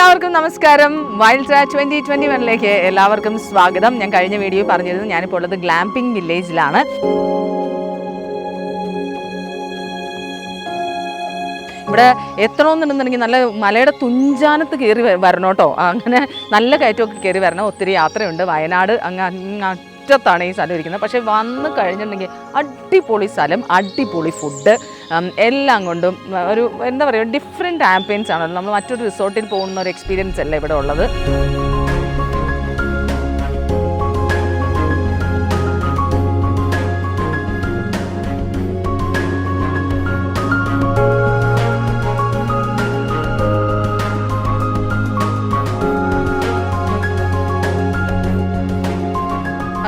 എല്ലാവർക്കും നമസ്കാരം. വൈൽഡ് ട്രാ 2021 എല്ലാവർക്കും സ്വാഗതം. ഞാൻ കഴിഞ്ഞ വീഡിയോ പറഞ്ഞിരുന്നു ഞാനിപ്പോൾ ഉള്ളത് ഗ്ലാമ്പിംഗ് വില്ലേജിലാണ്. ഇവിടെ എത്തണമെന്നുണ്ടെന്നുണ്ടെങ്കിൽ നല്ല മലയുടെ തുഞ്ചാനത്ത് കയറി വരണം കേട്ടോ. അങ്ങനെ നല്ല കയറ്റമൊക്കെ കയറി വരണം. ഒത്തിരി യാത്രയുണ്ട്. വയനാട് അറ്റത്താണ് ഈ സ്ഥലം ഇരിക്കുന്നത്. പക്ഷേ വന്ന് കഴിഞ്ഞിട്ടുണ്ടെങ്കിൽ അടിപൊളി സ്ഥലം, അടിപൊളി ഫുഡ്, എല്ലാം കൊണ്ടും ഒരു എന്താ പറയുക ഡിഫറെൻറ്റ് ആംബിയൻസ് ആണല്ലോ. നമ്മൾ മറ്റൊരു റിസോർട്ടിൽ പോകുന്ന ഒരു എക്സ്പീരിയൻസ് അല്ല ഇവിടെ ഉള്ളത്.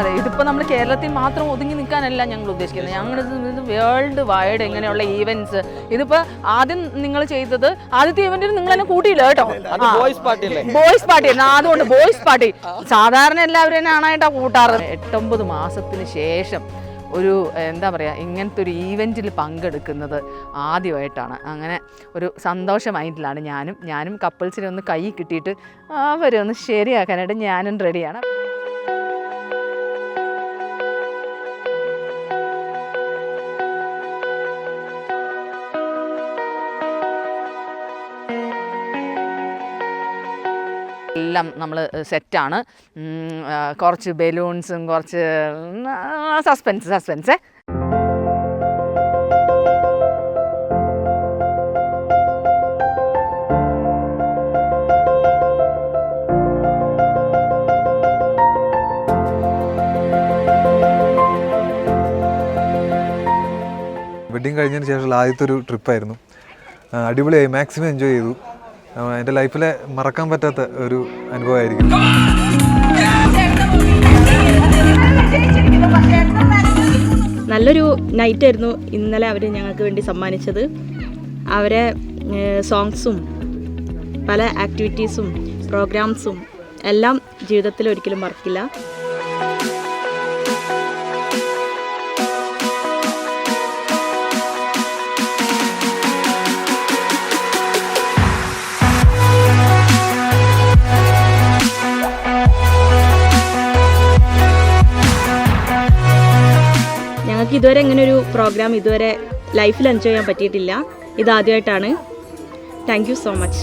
അതെ, ഇതിപ്പോൾ നമ്മൾ കേരളത്തിൽ മാത്രം ഒതുങ്ങി നിൽക്കാനല്ല ഞങ്ങൾ ഉദ്ദേശിക്കുന്നത്. ഞങ്ങളിത് വേൾഡ് വൈഡ് എങ്ങനെയുള്ള ഈവൻറ്റ്സ്. ഇതിപ്പോൾ ആദ്യം നിങ്ങൾ ചെയ്തത് ആദ്യത്തെ ഈവൻറ്റിൽ നിങ്ങൾ തന്നെ കൂട്ടിയില്ല കേട്ടോ. ബോയ്സ് പാർട്ടി അതുകൊണ്ട് ബോയ്സ് പാർട്ടി സാധാരണ എല്ലാവരും തന്നെ ആണായിട്ടാണ് കൂട്ടാറ്. 8-9 മാസത്തിന് ശേഷം ഒരു എന്താ പറയുക ഇങ്ങനത്തെ ഒരു ഈവൻറ്റിൽ പങ്കെടുക്കുന്നത് ആദ്യമായിട്ടാണ്. അങ്ങനെ ഒരു സന്തോഷ മൈൻഡിലാണ് ഞാനും കപ്പിൾസിനെ ഒന്ന് കൈ കിട്ടിയിട്ട് അവരെ ഒന്ന് ശരിയാക്കാനായിട്ട് ഞാനും റെഡിയാണ്. എല്ലാം നമ്മൾ സെറ്റാണ്. കുറച്ച് ബലൂൺസും കുറച്ച് സസ്പെൻസ്. വെഡ്ഡിങ് കഴിഞ്ഞതിന് ശേഷമുള്ള ആദ്യത്തെ ഒരു ട്രിപ്പായിരുന്നു. അടിപൊളിയായി, മാക്സിമം എൻജോയ് ചെയ്തു. എൻ്റെ ലൈഫിലെ മറക്കാൻ പറ്റാത്ത ഒരു അനുഭവമായിരിക്കും. നല്ലൊരു നൈറ്റായിരുന്നു ഇന്നലെ അവർ ഞങ്ങൾക്ക് വേണ്ടി സമ്മാനിച്ചത്. അവരെ സോങ്സും പല ആക്ടിവിറ്റീസും പ്രോഗ്രാംസും എല്ലാം ജീവിതത്തിൽ ഒരിക്കലും മറക്കില്ല. ഞങ്ങൾക്ക് ഇതുവരെ ഇങ്ങനെ ഒരു പ്രോഗ്രാം ഇതുവരെ ലൈഫിൽ എൻജോയ് ചെയ്യാൻ പറ്റിയിട്ടില്ല. ഇതാദ്യമായിട്ടാണ്. Thank you so much.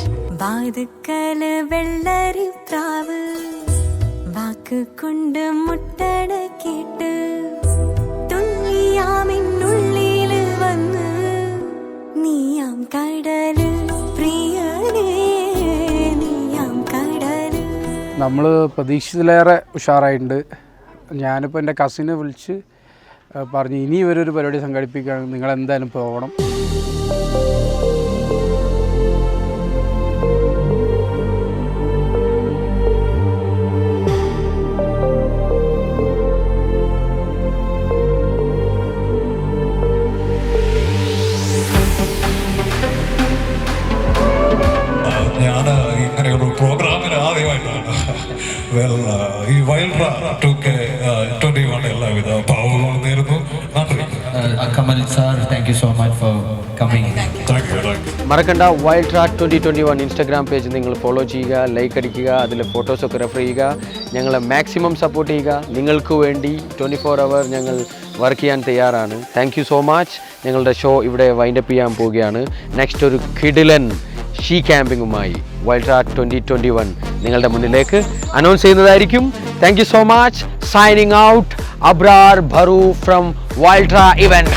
നമ്മൾ പ്രതീക്ഷിച്ചതിലേറെ ഉഷാറായിട്ടുണ്ട്. ഞാനിപ്പോൾ എൻ്റെ കസിനെ വിളിച്ച് പറഞ്ഞു ഇനി ഇവരൊരു പരിപാടി സംഘടിപ്പിക്കുകയാണെങ്കിൽ നിങ്ങളെന്തായാലും പോകണം. ഞാൻ ഇങ്ങനെയൊരു പ്രോഗ്രാമിന് ആദ്യമായിട്ടാണ് ഈ വൈൽഡ് ട്രാ 2021 എല്ലാവിധ ഭാവങ്ങളും നേരുന്നു. Kamal sir, thank you so much for coming. Thank you. മറക്കണ്ട, വൈൽഡ് ട്രാ 2021 ഇൻസ്റ്റാഗ്രാം പേജ് നിങ്ങൾ ഫോളോ ചെയ്യുക, ലൈക്ക് അടിക്കുക, അതിലെ ഫോട്ടോസൊക്കെ റെഫർ ചെയ്യുക. ഞങ്ങളെ മാക്സിമം സപ്പോർട്ട് ചെയ്യുക. നിങ്ങൾക്ക് വേണ്ടി 24 hour ഞങ്ങൾ വർക്ക് ചെയ്യാൻ തയ്യാറാണ്. Thank you so much. ഞങ്ങളുടെ ഷോ ഇവിടെ വൈൻഡപ്പ് ചെയ്യാൻ പോവുകയാണ്. നെക്സ്റ്റ് ഒരു കിടിലൻ ഷീ ക്യാമ്പിങ്ങുമായി വൈൽഡ് ട്രാ 2021 നിങ്ങളുടെ മുന്നിലേക്ക് അനൗൺസ് ചെയ്യുന്നതായിരിക്കും. Thank you so much. Signing out, Abrar ഭറു ഫ്രം വൈൽഡ് ട്രാ ഇവന്റ്.